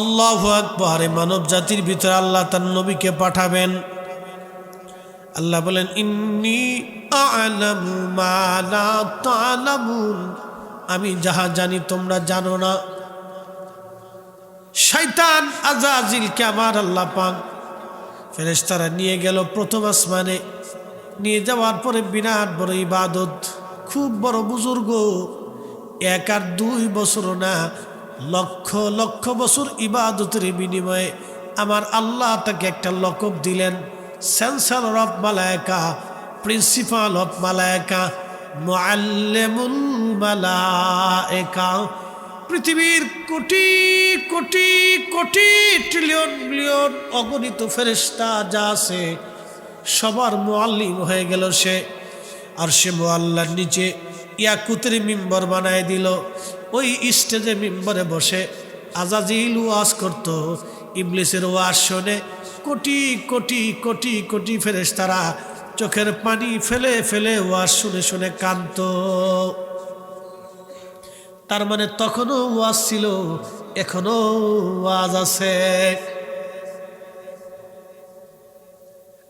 আল্লাহু আকবার। মানব জাতির ভিতরে আল্লাহ তার নবীকে পাঠাবেন। আল্লাহ বলেন, ইন্নী আ'লামু মা লা তা'লামুন, আমি যাহা জানি তোমরা জানো না। শয়তান আজাজিলকে আমার আল্লাহ পাক ফেরেশতারা নিয়ে গেল প্রথম আসমানে। নিয়ে যাওয়ার পরে বিরাট বড় ইবাদত, খুব বড় বুজুর্গ, 1 আর 2 বছর না, লক্ষ লক্ষ বছর ইবাদতের বিনিময়ে আমার আল্লাহ তাকে একটা লকব দিলেন, চ্যান্সেলর অফ মালায়েকা, প্রিন্সিপাল অফ মালায়েকা, মুআল্লিমুল মালায়েকা। পৃথিবীর কোটি কোটি কোটি ট্রিলিয়ন বিলিয়ন অগণিত ফেরেশতা যা আছে সবার মুআল্লিম হয়ে গেল সে। আর সে মুআল্লার নিচে ইয়াকুতের মিম্বর বানায় দিল। ওই স্টেজে মিম্বরে বসে আজাজিল ওয়াজ করত। ইবলিসের ওয়াজ শুনে কোটি কোটি কোটি কোটি ফেরেশতারা চোখের পানি ফেলে ফেলে ওয়াজ শুনে শুনে কাঁদত। তার মানে তখনও ওয়াজ ছিল, এখনো ওয়াজ আছে।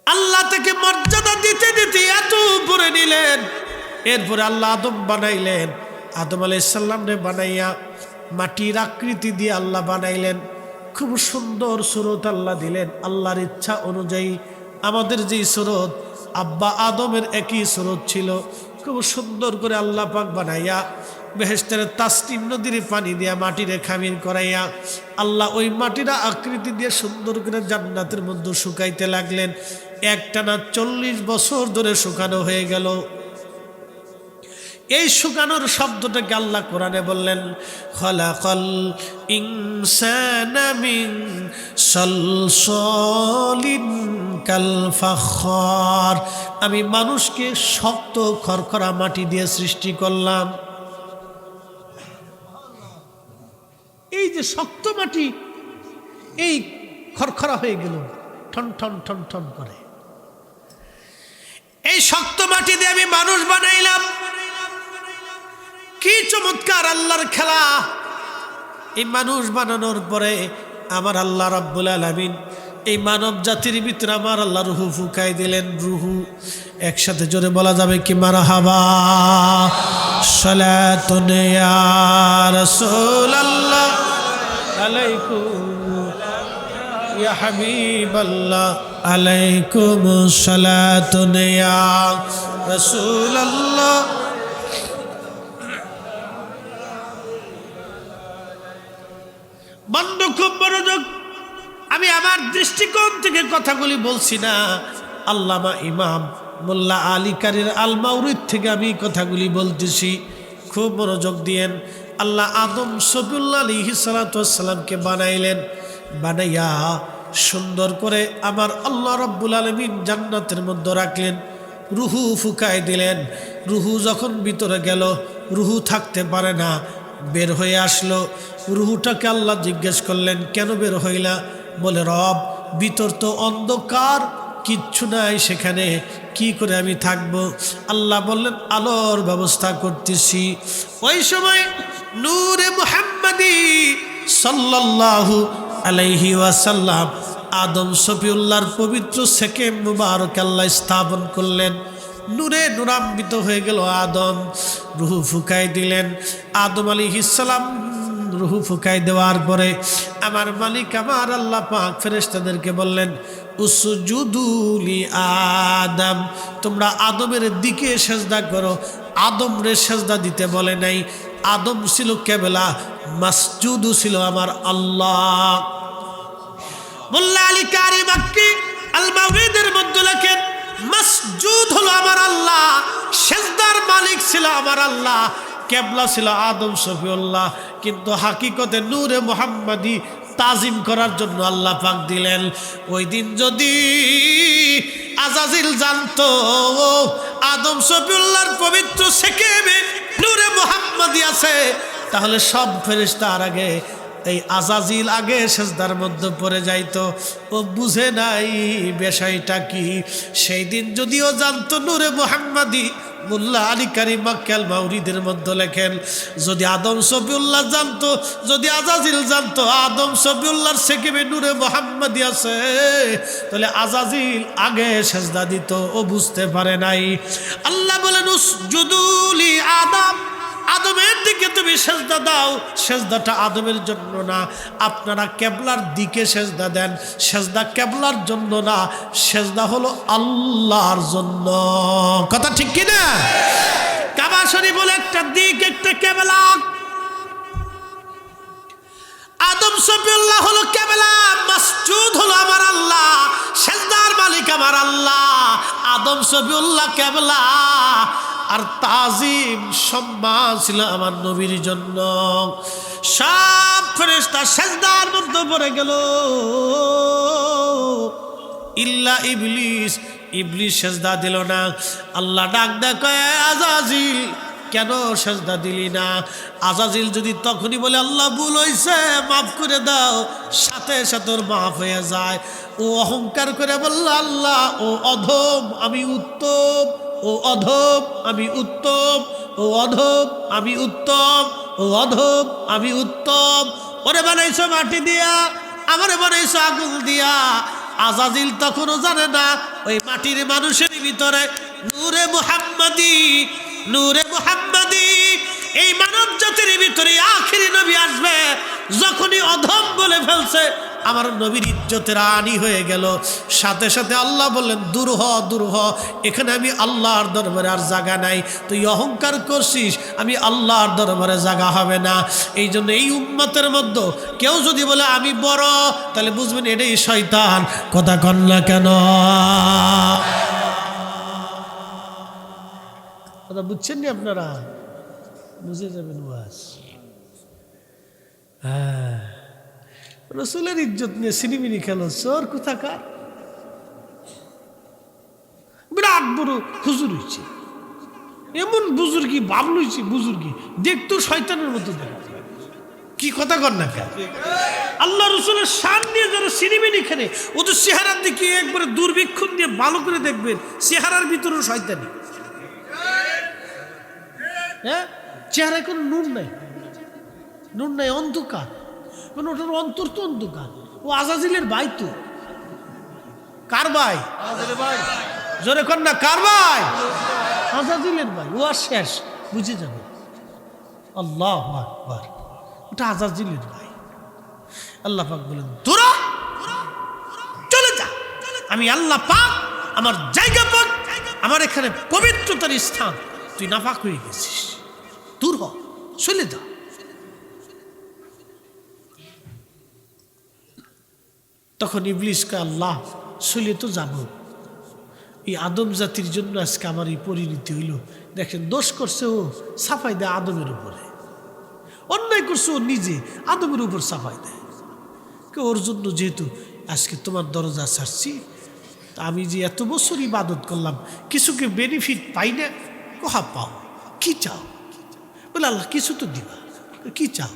আল্লাহ তাকে মর্যাদা দিতে দিতে এত উপরে নিলেন। এরপরে আল্লাহ আদম বানাইলেন। আদম আলাইহিস সালামকে বানাইয়া মাটির আকৃতি দিয়ে আল্লাহ বানাইলেন। খুব সুন্দর সুরত আল্লাহ দিলেন। আল্লাহর ইচ্ছা অনুযায়ী আমাদের যেই সুরত, আব্বা আদমের একই সুরত ছিল। খুব সুন্দর করে আল্লাহ পাক বানাইয়া বেহেশতের তাসনিম নদীর পানি দিয়া মাটিরে খামির করাইয়া আল্লাহ ওই মাটির আকৃতি দিয়ে সুন্দর করে জান্নাতের মধ্যে শুকাইতে লাগলেন। একটানা 40 বছর ধরে শুকানো হয়ে গেল। এই শুকানোর শব্দটাকে আল্লাহ কোরআনে বললেন, খলাকাল ইনসানা মিন সালসালিন কাল ফাখার, আমি মানুষকে শক্ত খরখরা মাটি দিয়ে সৃষ্টি করলাম। এই যে শক্ত মাটি, এই খরখরা হয়ে গেল ঠন ঠন ঠন ঠন করে। এই শক্ত মাটি দিয়ে আমি মানুষ বানাইলাম। কি চমৎকার আল্লাহর খেলা! এই মানুষ বানানোর পরে আমার আল্লাহ রাব্বুল আলামিন এই মানব জাতির ভিতরে আমার আল্লাহ রুহু ফুকাই দিলেন। রুহু একসাথে জোরে বলা যাবে কি? মারহাবা। সালাতুন ইয়া রাসূলুল্লাহ আলাইকুম ইয়া হাবিবাল্লাহ আলাইকুম সালাতুন ইয়া রাসূলুল্লাহ। বন্ধু, খুব মনোযোগ, আমি আমার দৃষ্টিকোণ থেকে কথাগুলি বলছি না, আল্লামা ইমাম মোল্লা আলী কারির আল মাউরিদ থেকে আমি কথাগুলি বলতেছি। খুব মনোযোগ দিয়েন। আল্লাহ আদম সফিউল্লাহ আলাইহিস সালাতু ওয়াস সালামকে বানাইলেন। বানাইয়া সুন্দর করে আমার আল্লাহ রাব্বুল আলামিন জান্নাতের মধ্যে রাখলেন। রুহু ফুকায় দিলেন। রুহু যখন ভিতরে গেল, রুহু থাকতে পারে না, বের হয়ে আসলো। রুহুটাকে আল্লাহ জিজ্ঞেস করলেন, কেন বের হইলা? বলে, রব, ভিতর তো অন্ধকার, কিচ্ছু নাই সেখানে, কি করে আমি থাকব? আল্লাহ বললেন, আলোর ব্যবস্থা করতেছি। ওই সময় নূরে মুহাম্মাদি সাল্লাল্লাহু আলাইহি ওয়াসাল্লাম আদম সফিউল্লাহর পবিত্র সেকে মুবারক আল্লাহ স্থাপন করলেন। নূরে নূরান্বিত হয়ে গেল আদম। রুহু ফুকাই দিলেন। আদম আলাইহিস সালাম রুহু ফুকাই দেওয়ার পরে আমার মালিক আমার আল্লাহ পাক ফেরেশতাদেরকে বললেন, উসজুদু লি আদম, তোমরা আদমের দিকে সেজদা করো। আদম রে সেজদা দিতে বলে নাই। আদম ছিল কেবলা, মাসজুদু ছিল আমার আল্লাহ। মোল্লা আলী কারি মাক্কি আল মাউরিদের মধ্যে লেখেন, মাসজুদ হলো আমার আল্লাহ, সেজদার মালিক ছিল আমার আল্লাহ, কেবলা ছিল আদম সফিউল্লাহ। কিন্তু হাকিকতে নূরে মুহাম্মাদি তাজিম করার জন্য আল্লাহ পাক দিলেন। ওই দিন যদি আজাজিল জানতো আদম সফিউল্লাহর পবিত্র সেকেবে নূরে মুহাম্মাদি আছে, তাহলে সব ফেরেশতার আগে এই আজাজিল আগে সেজদার মধ্যে পড়ে যাইতো। ও বুঝে নাই বিষয়টা কি। সেই দিন যদিও জানতো নূরে মুহাম্মাদি মোল্লা আলী কারি মাক্কাল মাউরিদের মধ্যে লেখেন, যদি আদম সফিউল্লাহ জানতো, যদি আজাজিল জানতো আদম সফিউল্লাহর সেকেবে নূরে মুহাম্মাদি আছে, তাহলে আজাজিল আগে সেজদা দিত, ও বুঝতে পারে নাই। আল্লাহ বলেন উসজুদু লি আদম, আদমের দিকে তুমি সেজদা দাও। সেজদাটা আদমের জন্য না, আপনারা কেবলার দিকে সেজদা দেন। সেজদা কেবলার জন্য না, সেজদা হলো আল্লাহর জন্য। কথা ঠিক কি না? কাবা শরীফ বলে একটা দিক, একটা কেবলা। আদম সফিউল্লাহ হলো কেবলা, মসজিদ হলো আমার আল্লাহ, সেজদার মালিক আমার আল্লাহ। আদম সফিউল্লাহ কেবলা, আর তাজিম সম্মান ছিল আমার নবীর জন্য। সব ফেরেশতা সেজদার মধ্যে পড়ে গেল, ইল্লা ইবলিস। ইবলিস সেজদা দিল না। আল্লাহ ডাক দেয়, আজাজিল কেন সেজদা দিলি না? আজাজিল যদি তখনই বলে আল্লাহ ভুল হয়েছে মাফ করে দাও, সাথে সাথে ওর মাফ হয়ে যায়। ও অহংকার করে বলল, আল্লাহ ও অধম আমি উত্তম, ও অধম আমি উত্তম, ও অধম আমি উত্তম, ও অধম আমি উত্তম। ওরে বানাইছো মাটি দিয়া, আমারে বানাইছো আগুন দিয়া। আজাজিল তখনও জানে না ওই মাটির মানুষের ভিতরে নূরে মুহাম্মাদি, নূরে মুহাম্মাদি এই মানব জাতির ভিতরে আখিরি নবী আসবে। যখনই অধম বলে ফেলছে, আমার নবীর ইজ্জতের হানি হয়ে গেল। সাথে সাথে আল্লাহ বললেন, দূর হ, দূর হ, এখানে আমি আল্লাহর দরবারে আর জায়গা নাই। তুই অহংকার করছিস, আমি আল্লাহর দরবারে জায়গা হবে না। এই জন্য এই উম্মতের মধ্যে কেউ যদি বলে আমি বড়, তাহলে বুঝবেন এটাই শয়তান। কথা কন না কেন? কথা বুঝছেন নি আপনারা? বুঝে যাবেন ওয়াজ। হ্যাঁ, রসুলের ইজ্জত নিয়ে সিনিমিনি খেলো, চোর কোথাকার। বিরাট বড় হুজুর হয়েছে, এমন বুজুর্গি বাপ লইছে, বুজুর্গি দেখতো শয়তানের মতো দেখা। কি কথা কর না কেন? আল্লাহ রসুলের শান নিয়ে যারা সিনিমিনি খেলে, ওদের চেহারার দিকে একবারে দুর্বীক্ষণ দিয়ে ভালো করে দেখবেন, চেহারার ভিতরেও শয়তানি। হ্যাঁ, চেহারায় কোনো নূর নাই, নূর নাই, অন্ধকার। মানে ওটার অন্তর তো অন্ধকার। ও আজাজিলের ভাই তো। কার ভাই? জোরে কর না, কার ভাই? আজাজিলের ভাই। ও আর শেষ, বুঝে যাবে। আল্লাহু আকবার, ওটা আজাজিলের ভাই। আল্লাহ পাক বলেন, তোরা চলে যা, আমি আল্লাহ পাক আমার জায়গা পাক, আমার এখানে পবিত্রতার স্থান, তুই নাপাক হয়ে গেছিস, দূর হ, চলে যা। তখন ইবলিসকে আল্লাহ, চলে তো যাব, এই আদম জাতির জন্য আজকে আমার এই পরিণতি হইল। দেখেন, দোষ করছে ও, সাফাই দেয় আদমের উপরে। অন্যায় করছে ও নিজে, আদমের উপর সাফাই দেয়। ওর জন্য যেহেতু আজকে তোমার দরজা ছাড়ছি, তা আমি যে এত বছর ইবাদত করলাম, কিছুকে বেনিফিট পাই না। কোহা পাও, কি চাও? বলে আল্লাহ কিছু তো দিবা। কি চাও?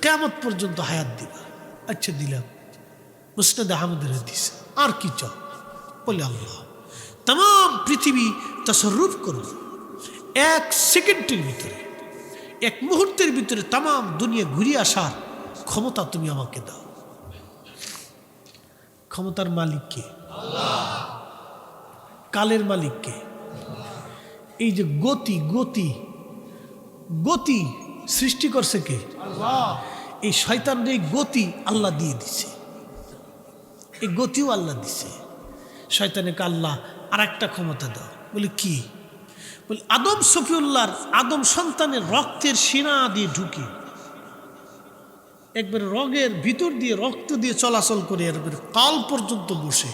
কিয়ামত পর্যন্ত হায়াত দিবা। আচ্ছা দিলাম। মুসনাদ আহমদের হাদিস। আর কি চাও? বলে আল্লাহ তাম পৃথিবী তাসাররুফ করো, এক সেকেন্ডের ভিতরে, এক মুহূর্তের ভিতরে তাম দুনিয়া ঘুরিয়ে আসার ক্ষমতা তুমি আমাকে দাও। ক্ষমতার মালিক কে? আল্লাহ। কালের মালিক কে? এই যে গতি গতি গতি সৃষ্টি করছে কে? আল্লাহ। এই শয়তানের এই গতি আল্লাহ দিয়ে দিছে, এই গতিও আল্লাহ দিছে। শয়তানকে আল্লাহ আর একটা ক্ষমতা দাও। বলে কি? বলে আদম সফিউল্লাহর, আদম সন্তানের রক্তের সিনা দিয়ে ঢুকে একবার রগের ভিতর দিয়ে রক্ত দিয়ে চলাচল করে একবার কাল পর্যন্ত বসে।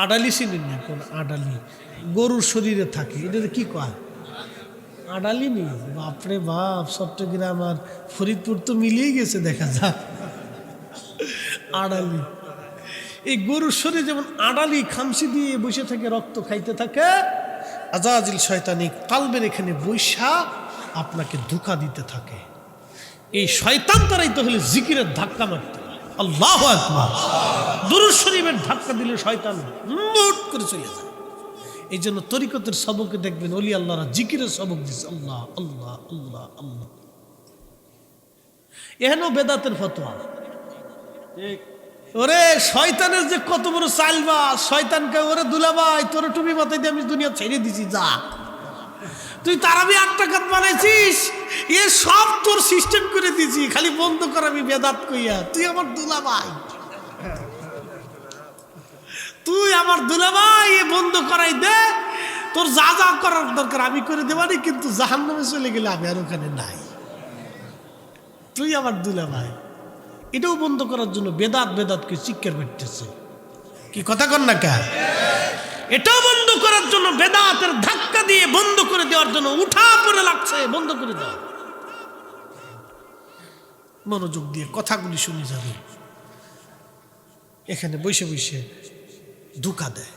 আডালি চিনেন না? কোন আডালি? গরুর শরীরে থাকে, এটা কি কয়? আডালি নেই। বাপরে বাপ, চট্টগ্রাম আর ফরিদপুর তো মিলিয়ে গেছে দেখা যায়। আডালি, এই গরুর শরীরে যেমন আডালি খামসি দিয়ে বসে থাকে, রক্ত খাইতে থাকে, আজাজিল শয়তানি কালবের এখানে বৈশা আপনাকে ধোঁকা দিতে থাকে। এই শয়তান তারাইতে হলে জিকিরের ধাক্কা মারতে হয়। আল্লাহু আকবার। দুরূদ শরীফের ধাক্কা দিলে শয়তান মুট করে চলে যায়। এই জন্য তরিকতের সবকে দেখবেন ওলি আল্লাহরা জিকিরের সবক দিচ্ছে, আল্লাহ আল্লাহ আল্লাহ আল্লাহ। এহেন বেদাতের ফতোয়া। ওরে শয়তানের যে কত বড় চাইলবা, শয়তানকে ওরে দুলাভাই তোর টুপি মাথায় দিয়ে আমি দুনিয়া ছেড়ে দিছি, যা তুই তারাবি 8 টাকাত বানাইছিস, এ সব তোর সিস্টেম করে দিছি, খালি বন্ধ কর আমি বেদাত কইয়া, তুই আমার দুলাভাই, তুই আমার দুলাভাই, এ বন্ধ করাই দে, তোর যা যা করার দরকার আমি করে দেবানি, কিন্তু জাহান্নামে চলে গেলে আমি আর ওখানে নাই, তুই আমার দুলাভাই। এটাও বন্ধ করার জন্য বেদাত বেদাতকে চিৎকার করতেছে, কি কথা কন না কে? এটাও বন্ধ করার জন্য বেদাতের ধাক্কা দিয়ে বন্ধ করে দেওয়ার জন্য উঠা পড়ে লাগছে, বন্ধ করে দাও। মনোযোগ দিয়ে কথাগুলি শুনে যাবে। এখানে বসে বসে ধোঁকা দেয়।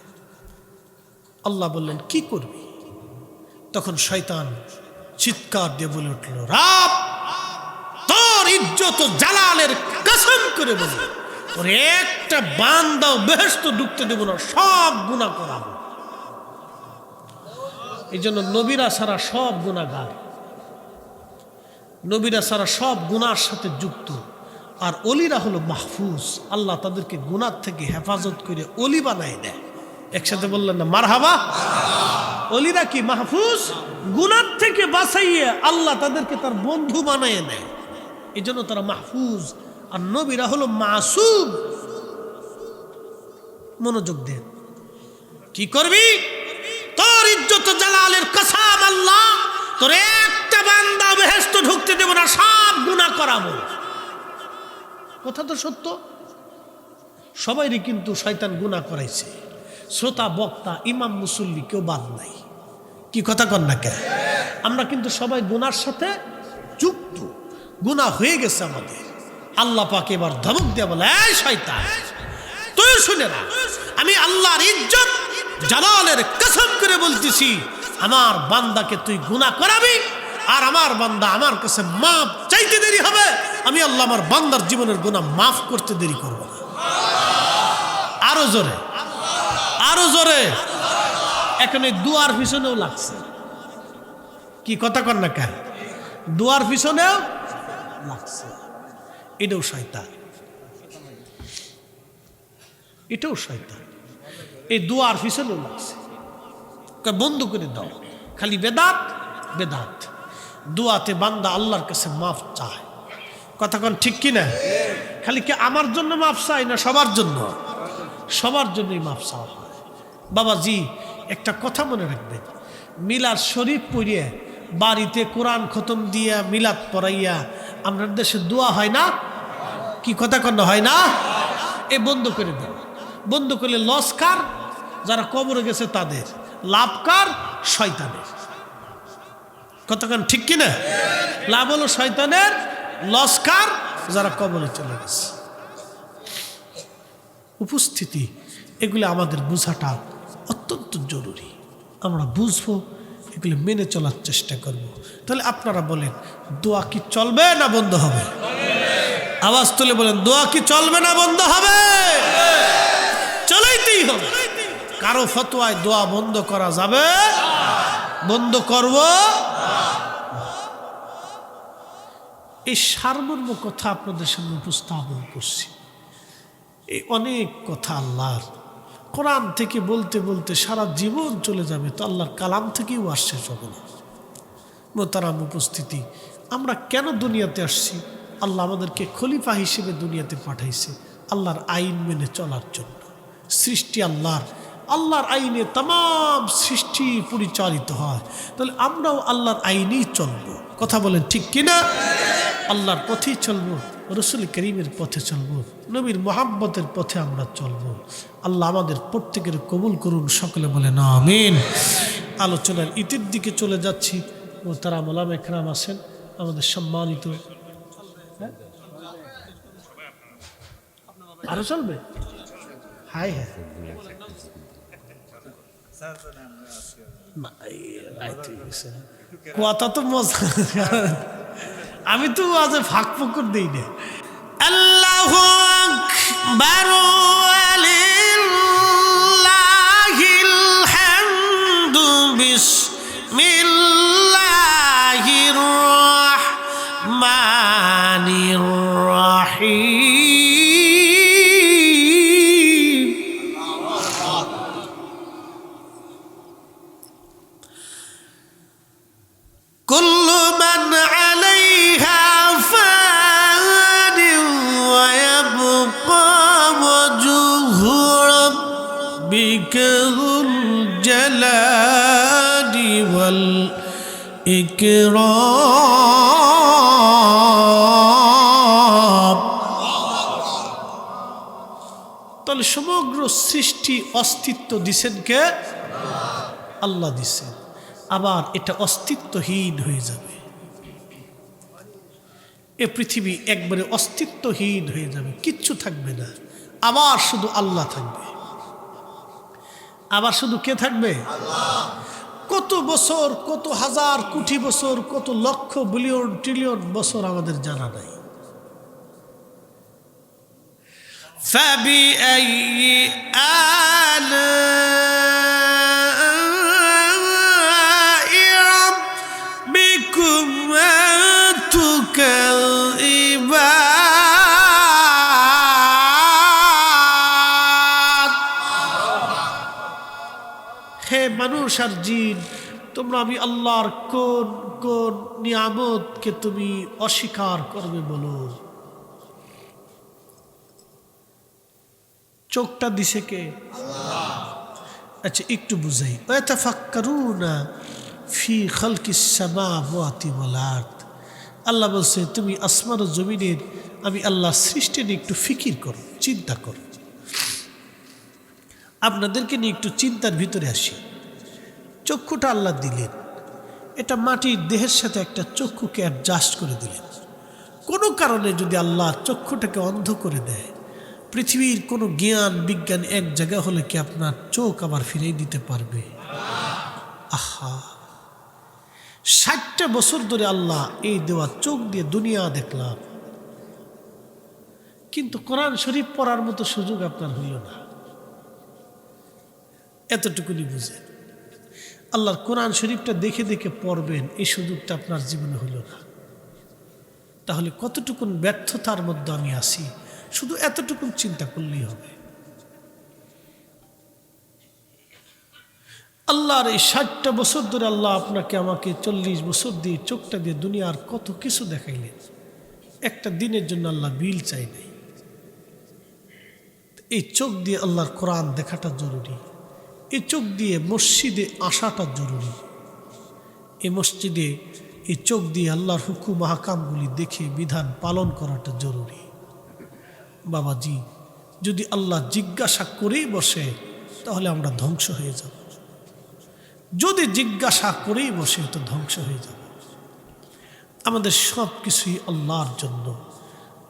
আল্লাহ বললেন কি করবি? তখন শয়তান চিৎকার দিয়ে বলে উঠল, রব তোর ইজ্জত জালালের কসম করে বলি, তোর একটা বান্দাও বেহেশতে ঢুকতে দেব না, সব গুনাহ করাবো। এই জন্য নবীরা সারা সব গুনাহগার, নবীরা সারা সব গুনার সাথে যুক্ত, আর অলিরা হলো মাহফুজ। আল্লাহ তাদেরকে গুনাহ থেকে হেফাজত করে অলি বানায় দেয়। একসাথে বললেন না মারহাবা? অলিরা কি মাহফুজ, গুনাহ থেকে বাঁচাইয়ে আল্লাহ তাদেরকে তার বন্ধু বানায় দেয়, এই জন্য তারা মাহফুজ। আর নবীরা হলো মাসুম। মনোযোগ দেন, কি করবি? তোর ইজ্জত জালালের কসম, আল্লাহ তোর একটা বান্দা বেহেশতে ঢুকতে দেব না, সব গুনাহ করাবো। কথা তো সত্য। সবাইরই কিন্তু শয়তান গুনাহ করাইছে, শ্রোতা বক্তা ইমাম মুসল্লি কেউ বাদ নাই, কি কথা কন না কে? আমরা কিন্তু সবাই গুনার সাথে যুক্ত, গুনাহ হয়ে গেছে আমাদের। আল্লাহ পাক এবার ধমক দিয়ে বলে, এই শয়তান তুই শুনে না, আমি আল্লাহর ইজ্জত জালালের কসম করে বলতেছি, আমার বান্দাকে তুই গুনাহ করাবি, আর আমার বান্দা আমার কাছে মাফ চাইতে দেরি হবে, আমি আল্লাহ আমার বান্দার জীবনের গুনাহ মাফ করতে দেরি করব না। আরো জোরে, আরো জোরে। এখন এই দুয়ার পিছনেও লাগছে, কি কথা কন না কেন? দুয়ার পিছনেও লাগছে, এটাও শয়তান, এটাও শয়তান। এই দুয়ার পিছনেও লাগছে, বন্ধ করে দাও। খালি বেদাত বেদাত। দুয়াতে বান্দা আল্লাহর কাছে মাফ চায়, কথা কন ঠিক কিনা? খালি কি আমার জন্য মাফ চাই না সবার জন্য? সবার জন্যই মাফ চাওয়া হয়। বাবাজি একটা কথা মনে রাখবেন, মিলাদ শরীফ পড়িয়ে বাড়িতে কোরআন খতম দিয়া মিলাদ পড়াইয়া আমাদের দেশে দোয়া হয় না, কি কথা কন হয় না? এ বন্ধ করে দাও। বন্ধ করলে লস কার? যারা কবরে গেছে তাদের, লাভ কার? শয়তানের। কতক্ষণ ঠিক কিনা? লাভ হলো শয়তানের, লস কার? যারা কবরে চলে গেছে। উপস্থিতি এগুলো আমাদের বোঝাটা অত্যন্ত জরুরি। আমরা বুঝবো, এগুলো মেনে চলার চেষ্টা করব। তাহলে আপনারা বলেন, দোয়া কি চলবে না বন্ধ হবে? আওয়াজ তুলে বলেন, দোয়া কি চলবে না বন্ধ হবে? চলাইতেই হবে। কারো ফতোয়ায় দোয়া বন্ধ করা যাবে? বন্ধ করব? এই সারমর্ম কথা আপনাদের সামনে উপস্থাপন করছি। এই অনেক কথা আল্লাহর কোরআন থেকে বলতে বলতে সারা জীবন চলে যাবে, তো আল্লাহর কালাম থেকেও আসছে হবে না। মোহতারাম উপস্থিতি, আমরা কেন দুনিয়াতে আসছি? আল্লাহ আমাদেরকে খলিফা হিসেবে দুনিয়াতে পাঠাইছে আল্লাহর আইন মেনে চলার জন্য। সৃষ্টি আল্লাহর, আল্লাহর আইনে তামাম সৃষ্টি পরিচালিত হয়, তাহলে আমরাও আল্লাহর আইনেই চলবো। কথা বলেন ঠিক কিনা? আল্লাহর পথেই চলবো, রসুল করিমের পথে চলবো, নবীর মোহাম্মতের পথে আমরা চলবো। আল্লাহ আমাদের প্রত্যেকের কবুল করুন, সকলে বলেন আমিন। আলোচনার ইতির দিকে চলে যাচ্ছি। তারা মোলাম একরাম আছেন আমাদের সম্মানিত। আরো চলবে? হাই হ্যাঁ, কথা তো মজা, আমি তো আজ ফাঁক ফকর দিই না। আল্লাহু আকবার, লিল্লাহিল হামদ। ইকরাম। তাহলে সমগ্র সৃষ্টি অস্তিত্ব দিছেন কে? আল্লাহ দিছেন। আবার এটা অস্তিত্বহীন হয়ে যাবে, এ পৃথিবী একবারে অস্তিত্বহীন হয়ে যাবে, কিচ্ছু থাকবে না, আবার শুধু আল্লাহ থাকবে। আবার শুধু কে থাকবে? কত বছর, কত হাজার কোটি বছর, কত লক্ষ বিলিয়ন ট্রিলিয়ন বছর আমাদের জানা নাই। فبأي آلاء ربكما تكذبان। হে মানুষ আর জিন, তোমরা আমি আল্লাহর কোন কোন নিয়ামতকে তুমি অস্বীকার করবে বলো? চোখটা দিছে কে? আচ্ছা একটু বুঝাই। ওয়াতাফাক্কারুনা ফি খালকিস সামাওয়াতি ওয়াল আরদ। আল্লাহ বলছে তুমি আসমান ও জমিনের আমি আল্লাহ সৃষ্টি নিয়ে একটু ফিকির করো, চিন্তা করো। আপনাদেরকে নিয়ে একটু চিন্তার ভিতরে আসি। চক্ষুটা আল্লাহ দিলেন, এটা মাটির দেহের সাথে একটা চক্ষুকে অ্যাডজাস্ট করে দিলেন। কোনো কারণে যদি আল্লাহ চক্ষুটাকে অন্ধ করে দেয়, পৃথিবীর কোনো জ্ঞান বিজ্ঞান এক জায়গা হলে কি আপনার চোখ আবার ফিরিয়ে দিতে পারবে? আহা, 60টা বছর ধরে আল্লাহ এই দেওয়া চোখ দিয়ে দুনিয়া দেখলাম, কিন্তু কোরআন শরীফ পড়ার মতো সুযোগ আপনার হইল না। এতটুকুনি বুঝেন, আল্লাহর কোরআন শরীফটা দেখে দেখে পড়বেন, এই সুযোগটা আপনার জীবনে হইল না। তাহলে কতটুকুন ব্যর্থতার মধ্যে আমি আছি, শুধু এতটুকু চিন্তা করলেই হবে। আল্লাহর এই 60টা বছর ধরে আল্লাহ আপনাকে আমাকে 40 বছর দিয়ে চোখটা দিয়ে দুনিয়ার কত কিছু দেখাইলেন, একটা দিনের জন্য আল্লাহ বিল চাই নাই। এই চোখ দিয়ে আল্লাহর কোরআন দেখাটা জরুরি, এই চোখ দিয়ে মসজিদে আসাটা জরুরি, এই মসজিদে এই চোখ দিয়ে আল্লাহর হুকুম আহকামগুলি দেখে বিধান পালন করাটা জরুরি। বাবাজি, যদি আল্লাহ জিজ্ঞাসা করেই বসে তাহলে আমরা ধ্বংস হয়ে যাব। যদি জিজ্ঞাসা করেই বসে তো ধ্বংস হয়ে যাব। আমাদের সব কিছুই আল্লাহর জন্য,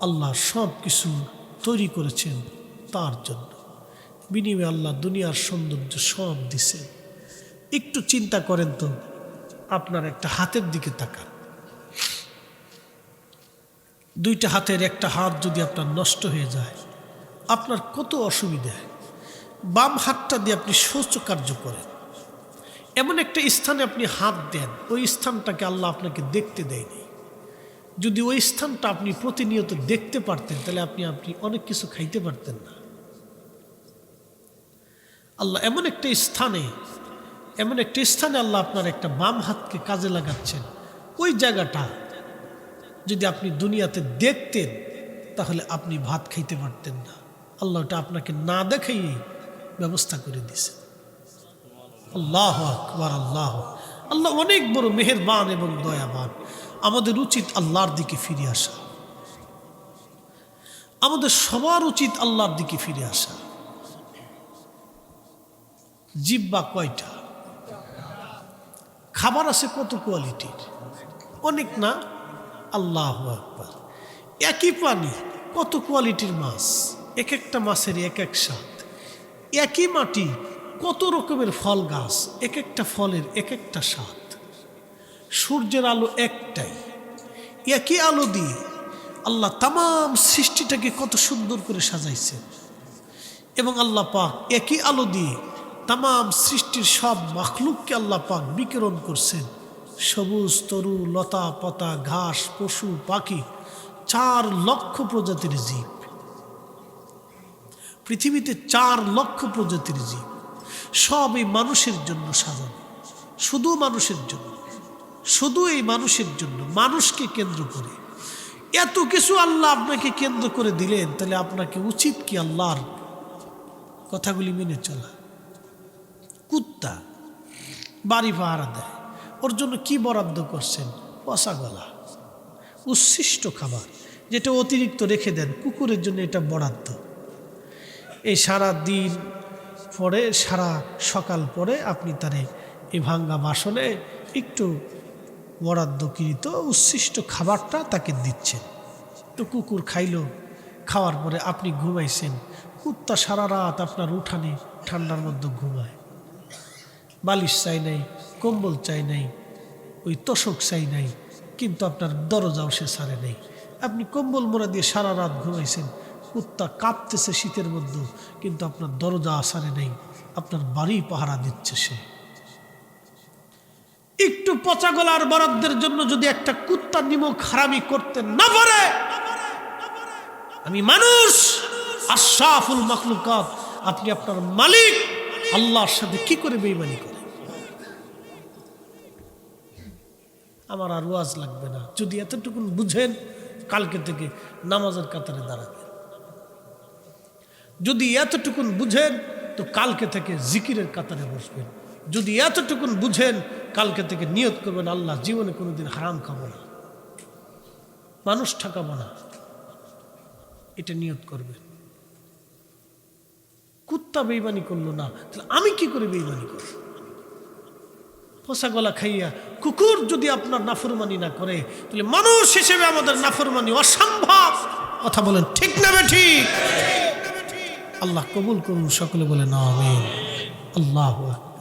আল্লাহ সব কিছু তৈরি করেছেন তার জন্য। বিনিময়ে আল্লাহ দুনিয়ার সৌন্দর্য সব দিছে। একটু চিন্তা করেন তো, আপনার একটা হাতের দিকে তাকান। দুইটা হাতের একটা হাত যদি আপনার নষ্ট হয়ে যায়, আপনার কত অসুবিধা। বাম হাতটা দিয়ে আপনি শৌচকার্য করেন, এমন একটা স্থানে আপনি হাত দেন, ওই স্থানটাকে আল্লাহ আপনাকে দেখতে দেয়নি। যদি ওই স্থানটা আপনি প্রতিনিয়ত দেখতে পারতেন, তাহলে আপনি অনেক কিছু খাইতে পারতেন না। আল্লাহ এমন একটা স্থানে আল্লাহ আপনার একটা বাম হাতকে কাজে লাগাচ্ছেন। ওই জায়গাটা যদি আপনি দুনিয়াতে দেখতেন, তাহলে আপনি ভাত খাইতে পারতেন না। আল্লাহ ওটা আপনাকে না দেখাই ব্যবস্থা করে দিয়েছে। আল্লাহ আকবার, আল্লাহ আল্লাহ অনেক বড় মেহেরবান এবং দয়াবান। আমাদের উচিত আল্লাহর দিকে ফিরে আসা, আমাদের সবার উচিত আল্লাহর দিকে ফিরে আসা। জিহ্বা কয়টা? খাবার আছে কত কোয়ালিটির, অনেক না? আল্লাহ আকবার। একই পানি কত কোয়ালিটির মাছ, এক একটা মাছের এক এক স্বাদ। একই মাটি কত রকমের ফল গাছ, এক একটা ফলের এক একটা স্বাদ। সূর্যের আলো একটাই, একই আলো দিয়ে আল্লাহ তামাম সৃষ্টিটাকে কত সুন্দর করে সাজাইছে। এবং আল্লাহ পাক একই আলো দিয়ে তামাম সৃষ্টির সব মাখলুককে আল্লাহ পাক বিকিরণ করছেন। সবুজ তরু লতা পাতা ঘাস পশু পাখি, 4 লক্ষ প্রজাতির জীব পৃথিবীতে, 4 লক্ষ প্রজাতির জীব, সব এই মানুষের জন্য সাজানো, শুধু মানুষের জন্য, শুধু এই মানুষের জন্য, মানুষকে কেন্দ্র করে এত কিছু আল্লাহ আপনাকে কেন্দ্র করে দিলেন। তাহলে আপনাকে উচিত কি আল্লাহর কথাগুলি মেনে চলা। কুত্তা বাড়ি পাহারা দেয়, ওর জন্য কি বরাদ্দ করছেন? পচা গলা, উচ্ছিষ্ট খাবার, যেটা অতিরিক্ত রেখে দেন, কুকুরের জন্য এটা বরাদ্দ। এই সারা দিন পরে, সারা সকাল পরে আপনি তারে এই ভাঙ্গা বাসনে একটু বরাদ্দকৃত উচ্ছিষ্ট খাবারটা তাকে দিচ্ছেন। তো কুকুর খাইলো, খাওয়ার পরে আপনি ঘুমাইছেন। কুত্তা সারা রাত আপনার উঠানে ঠান্ডার মধ্যে ঘুমায়, বালিশ চাই নাই, কম্বল চাই নাই, ওই তোষক চাই নাই, কিন্তু আপনার দরজাও সে ছাড়ে নেই। আপনি কম্বল মোড়া দিয়ে সারা রাত ঘুমাইছেন, কুত্তা কাঁপতেছে শীতের মধ্যে, কিন্তু আপনার দরজা ছাড়ে নেই, আপনার বাড়ি পাহারা দিচ্ছে সে। একটু পচা গলার বরাদ্দের জন্য যদি একটা কুত্তা নিমক হারামি করতে না পারে, আমি মানুষ, আশরাফুল মাখলুকাত, আপনি আপনার মালিক আল্লাহর সাথে কি করে বেঈমানি করেন? আমার আর ওয়াজ লাগবে না। যদি এতটুকু বুঝেন, কালকে থেকে নামাজের কাতারে দাঁড়াবেন। যদি এতটুকুন বুঝেন, তো কালকে থেকে জিকিরের কাতারে বসবেন। যদি এতটুকুন বুঝেন, কালকে থেকে নিয়ত করবেন, আল্লাহ জীবনে কোনোদিন হারাম খাবো না, মানুষ ঠকাবো না, এটা নিয়ত করবেন। কুত্তা বেঈমানি করলো না, তাহলে আমি কি করে বেঈমানি করব? পচা গলা খাইয়া কুকুর যদি আপনার নাফরমানি না করে, তাহলে মানুষ হিসেবে আমাদের নাফরমানি অসম্ভব। কথা বলেন ঠিক না ঠিক? আল্লাহ কবুল করুন, সকলে বলেন আমিন। আল্লাহু আকবার।